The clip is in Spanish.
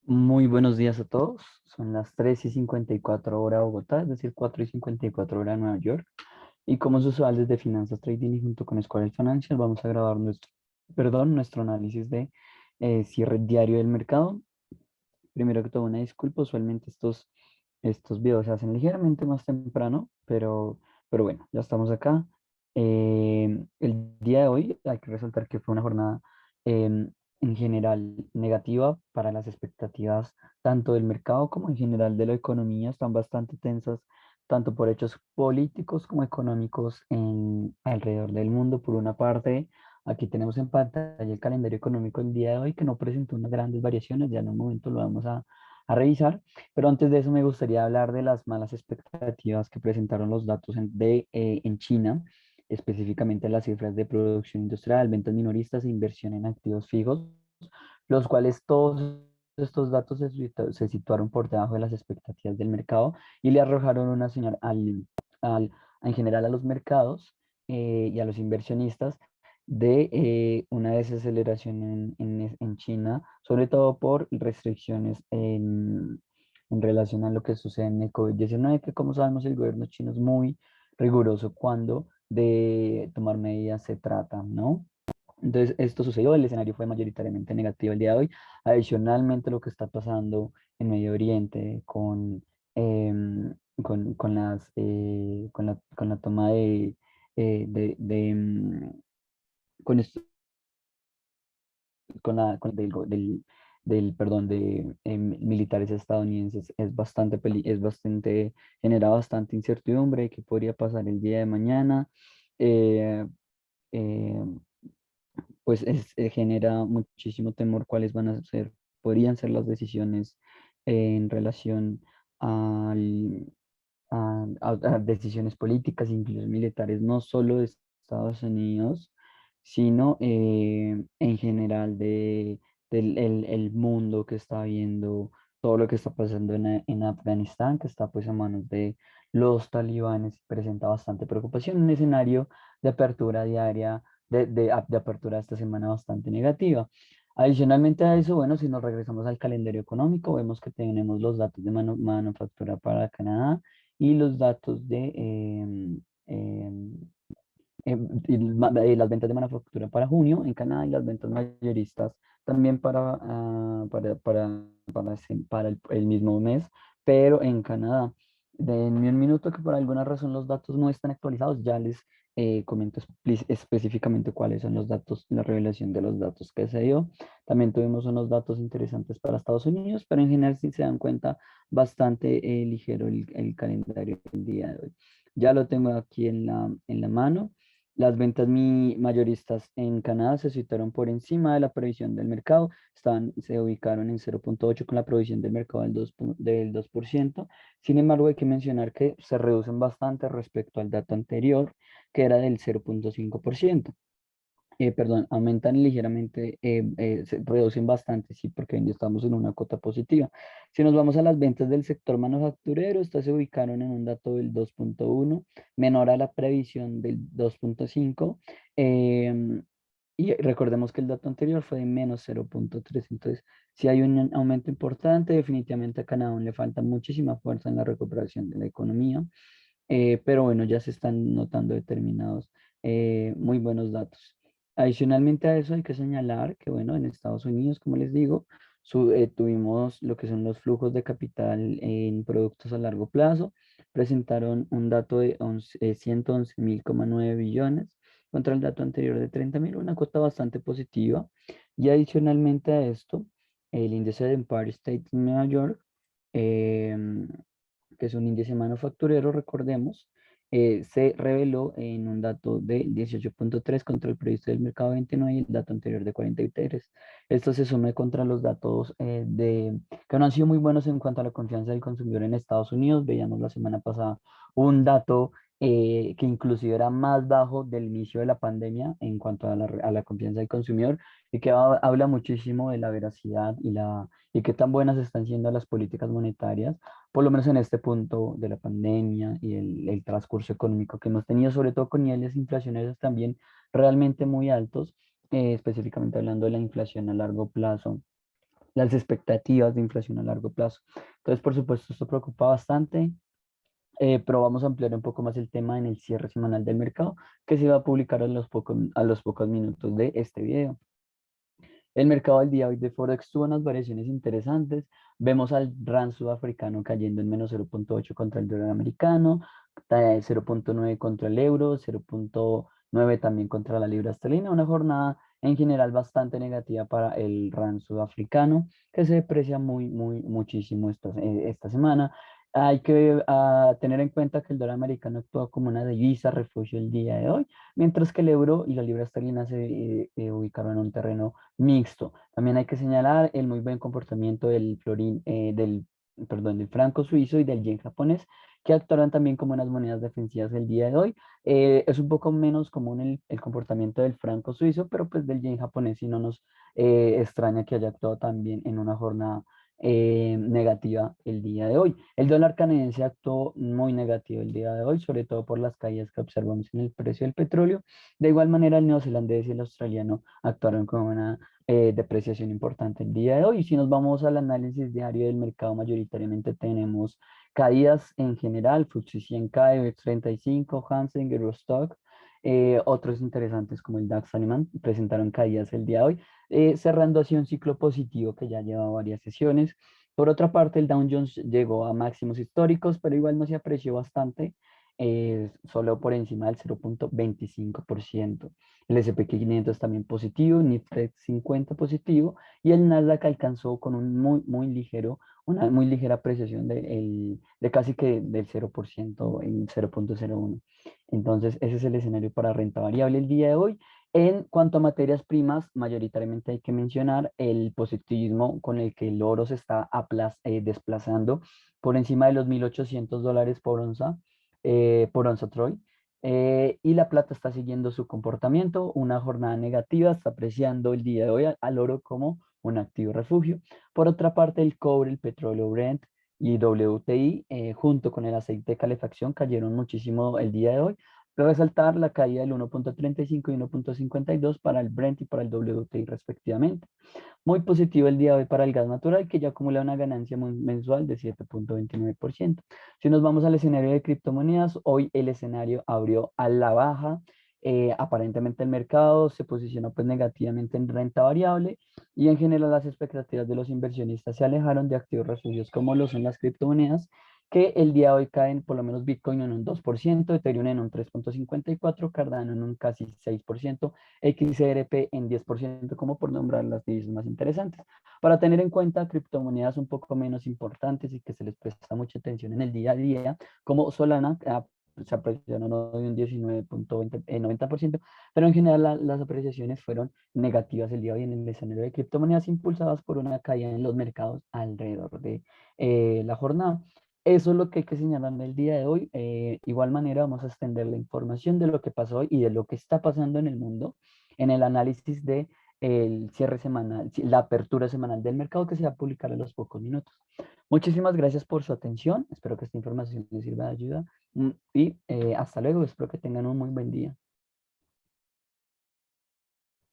Muy buenos días a todos. Son las 3:54 hora Bogotá, es decir, 4:54 hora Nueva York. Y como es usual desde Finanzas Trading y junto con Square Financial, vamos a grabar nuestro análisis de cierre diario del mercado. Primero que todo, una disculpa. Usualmente estos videos se hacen ligeramente más temprano, pero bueno, ya estamos acá. El día de hoy hay que resaltar que fue una jornada en general negativa para las expectativas tanto del mercado como en general de la economía. Están bastante tensas tanto por hechos políticos como económicos alrededor del mundo. Por una parte, aquí tenemos en pantalla el calendario económico del día de hoy que no presentó unas grandes variaciones, ya en un momento lo vamos a revisar, pero antes de eso me gustaría hablar de las malas expectativas que presentaron los datos en China, específicamente las cifras de producción industrial, ventas minoristas e inversión en activos fijos, los cuales todos estos datos se situaron por debajo de las expectativas del mercado y le arrojaron una señal en general a los mercados y a los inversionistas de una desaceleración en China, sobre todo por restricciones en relación a lo que sucede en el COVID-19, que como sabemos el gobierno chino es muy riguroso cuando de tomar medidas se trata, ¿no? Entonces, esto sucedió, el escenario fue mayoritariamente negativo el día de hoy. Adicionalmente, lo que está pasando en Medio Oriente con la toma con esto, perdón, de militares estadounidenses genera bastante incertidumbre. ¿Qué podría pasar el día de mañana? Eh, eh, pues genera muchísimo temor cuáles podrían ser las decisiones en relación al- a decisiones políticas, incluso militares, no solo de Estados Unidos, sino en general del el mundo que está viendo todo lo que está pasando en Afganistán, que está pues a manos de los talibanes, presenta bastante preocupación, un escenario de apertura diaria, de apertura esta semana bastante negativa. Adicionalmente a eso, bueno, si nos regresamos al calendario económico, vemos que tenemos los datos de manufactura para Canadá y los datos de las ventas de manufactura para junio en Canadá y las ventas mayoristas también para el mismo mes, pero en Canadá. Denme un minuto que por alguna razón los datos no están actualizados, ya les comento específicamente cuáles son los datos, la revelación de los datos que se dio. También tuvimos unos datos interesantes para Estados Unidos, pero en general, si se dan cuenta, bastante ligero el calendario del día de hoy. Ya lo tengo aquí en la mano. Las ventas mayoristas en Canadá se situaron por encima de la previsión del mercado, se ubicaron en 0,8 con la previsión del mercado del 2%. Sin embargo, hay que mencionar que se reducen bastante respecto al dato anterior, que era del 0,5%. Perdón, aumentan ligeramente, se reducen bastante, sí, porque ya estamos en una cota positiva. Si nos vamos a las ventas del sector manufacturero, estas se ubicaron en un dato del 2,1, menor a la previsión del 2,5. Y recordemos que el dato anterior fue de menos 0,3. Entonces, si hay un aumento importante, definitivamente a Canadá aún le falta muchísima fuerza en la recuperación de la economía, pero bueno, ya se están notando determinados muy buenos datos. Adicionalmente a eso hay que señalar que, bueno, en Estados Unidos, como les digo, tuvimos lo que son los flujos de capital en productos a largo plazo, presentaron un dato de 111.9 billones contra el dato anterior de 30.000, una cuota bastante positiva. Y adicionalmente a esto, el índice de Empire State en Nueva York, em, que es un índice manufacturero, recordemos, se reveló en un dato de 18,3 contra el previsto del mercado 29 y el dato anterior de 43. Esto se sume contra los datos que no han sido muy buenos en cuanto a la confianza del consumidor en Estados Unidos. Veíamos la semana pasada un dato que inclusive era más bajo del inicio de la pandemia en cuanto a la confianza del consumidor y que habla muchísimo de la veracidad y qué tan buenas están siendo las políticas monetarias, por lo menos en este punto de la pandemia y el transcurso económico que hemos tenido, sobre todo con niveles inflacionarios también realmente muy altos, específicamente hablando de la inflación a largo plazo. las expectativas de inflación a largo plazo. Entonces, por supuesto, esto preocupa bastante, pero vamos a ampliar un poco más el tema en el cierre semanal del mercado, que se va a publicar a los pocos minutos de este video. El mercado del día de hoy de Forex tuvo unas variaciones interesantes. Vemos al RAN sudafricano cayendo en menos 0,8 contra el dólar americano, 0,9 contra el euro, 0,9 también contra la libra esterlina. Una jornada en general bastante negativa para el RAN sudafricano, que se deprecia muchísimo esta semana. Hay que tener en cuenta que el dólar americano actúa como una divisa refugio el día de hoy, mientras que el euro y la libra esterlina se ubicaron en un terreno mixto. También hay que señalar el muy buen comportamiento del franco suizo y del yen japonés, que actuaron también como unas monedas defensivas el día de hoy. Es un poco menos común el comportamiento del franco suizo, pero pues del yen japonés sí no nos extraña que haya actuado también en una jornada negativa el día de hoy. El dólar canadiense actuó muy negativo el día de hoy, sobre todo por las caídas que observamos en el precio del petróleo. De igual manera, el neozelandés y el australiano actuaron con una depreciación importante el día de hoy. Y si nos vamos al análisis diario del mercado, mayoritariamente tenemos caídas en general, FTSE 100 cae, IBEX 35, Hansen, Eurostock. Otros interesantes como el DAX alemán presentaron caídas el día de hoy, cerrando así un ciclo positivo que ya lleva varias sesiones. Por otra parte, el Dow Jones llegó a máximos históricos, pero igual no se apreció bastante, solo por encima del 0,25%. El S&P 500 también positivo, Nifty 50 positivo, y el Nasdaq alcanzó con una muy ligera apreciación de casi que del 0% en 0,01. Entonces, ese es el escenario para renta variable el día de hoy. En cuanto a materias primas, mayoritariamente hay que mencionar el positivismo con el que el oro se está desplazando por encima de los $1.800 por onza Troy. Y la plata está siguiendo su comportamiento, una jornada negativa, está apreciando el día de hoy al oro como un activo refugio. Por otra parte, el cobre, el petróleo Brent y WTI, junto con el aceite de calefacción, cayeron muchísimo el día de hoy. Resaltar la caída del 1,35 y 1,52 para el Brent y para el WTI respectivamente. Muy positivo el día de hoy para el gas natural, que ya acumula una ganancia mensual de 7,29%. Si nos vamos al escenario de criptomonedas, hoy el escenario abrió a la baja. Aparentemente el mercado se posicionó pues negativamente en renta variable y en general las expectativas de los inversionistas se alejaron de activos refugios como lo son las criptomonedas, que el día de hoy caen por lo menos Bitcoin en un 2%, Ethereum en un 3,54%, Cardano en un casi 6%, XRP en 10%, como por nombrar las divisas más interesantes. Para tener en cuenta criptomonedas un poco menos importantes y que se les presta mucha atención en el día a día, como Solana, se apreciaron hoy un 19,90%, pero en general las apreciaciones fueron negativas el día de hoy en el escenario de criptomonedas impulsadas por una caída en los mercados alrededor de la jornada. Eso es lo que hay que señalar en el día de hoy. Igual manera vamos a extender la información de lo que pasó hoy y de lo que está pasando en el mundo en el análisis de el cierre semanal, la apertura semanal del mercado que se va a publicar en los pocos minutos. Muchísimas gracias por su atención. Espero que esta información les sirva de ayuda y hasta luego. Espero que tengan un muy buen día.